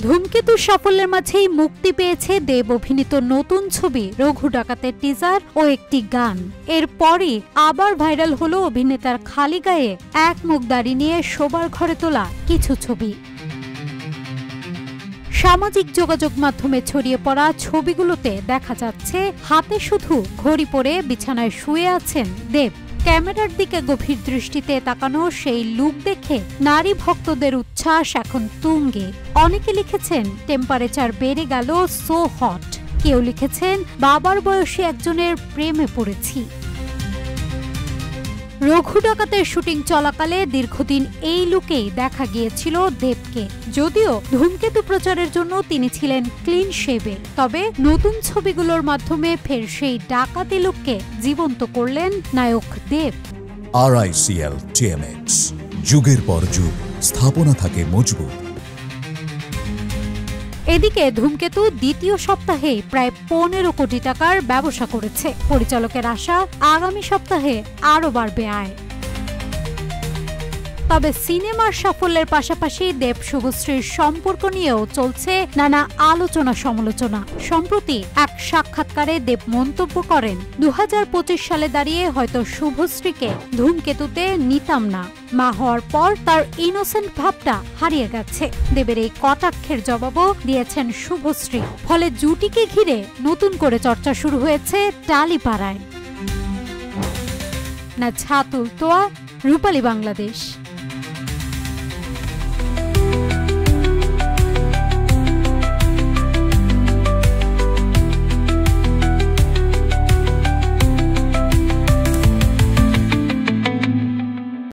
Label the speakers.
Speaker 1: ধূমকেতুর সাফল্যের মাঝেই মুক্তি পেয়েছে দেব অভিনীত নতুন ছবি রঘু ডাকাতের টিজার ও একটি গান। এরপরই আবার ভাইরাল হলো অভিনেতার খালি গায়ে এক মুখ দাড়ি নিয়ে শোবার ঘরে তোলা কিছু ছবি। সামাজিক যোগাযোগ মাধ্যমে ছড়িয়ে পড়া ছবিগুলোতে দেখা যাচ্ছে হাতে শুধু ঘড়ি পরে বিছানায় শুয়ে আছেন দেব। ক্যামেরার দিকে গভীর দৃষ্টিতে তাকানো সেই লুক দেখে নারী ভক্তদের উচ্ছ্বাস এখন তুঙ্গে। অনেকে লিখেছেন টেম্পারেচার বেড়ে গেল, সো হট। কেউ লিখেছেন বাবার বয়সী একজনের প্রেমে পড়েছি। রঘু ডাকাতের শুটিং চলাকালে দীর্ঘদিন এই লুকেই দেখা গিয়েছিল দেবকে। যদিও ধূমকেতু প্রচারের জন্য তিনি ছিলেন ক্লিন শেভে, তবে নতুন ছবিগুলোর মাধ্যমে ফের সেই ডাকাতি লুককে জীবন্ত করলেন নায়ক দেব।
Speaker 2: RICL TMX, যুগের পর যুগ স্থাপনা থাকে মজবুত।
Speaker 1: এদিকে ধূমকেতু দ্বিতীয় সপ্তাহে প্রায় 15 কোটি টাকার ব্যবসা করেছে। পরিচালকের আশা আগামী সপ্তাহে আরও বাড়বে আয়। তবে সিনেমার সাফল্যের পাশাপাশি দেব শুভশ্রীর সম্পর্ক নিয়েও চলছে নানা আলোচনা সমালোচনা। সম্প্রতি এক সাক্ষাৎকারে দেব মন্তব্য করেন, 2025 সালে দাঁড়িয়ে হয়তো শুভশ্রীকে ধূমকেতুতে নিতাম না। মা হওয়ার পর তার ইনোসেন্ট ভাবটা হারিয়ে গেছে। দেবের এই কটাক্ষের জবাবও দিয়েছেন শুভশ্রী। ফলে জুটিকে ঘিরে নতুন করে চর্চা শুরু হয়েছে টালিপাড়ায়। না ছাতুল তোয়া, রূপালী বাংলাদেশ।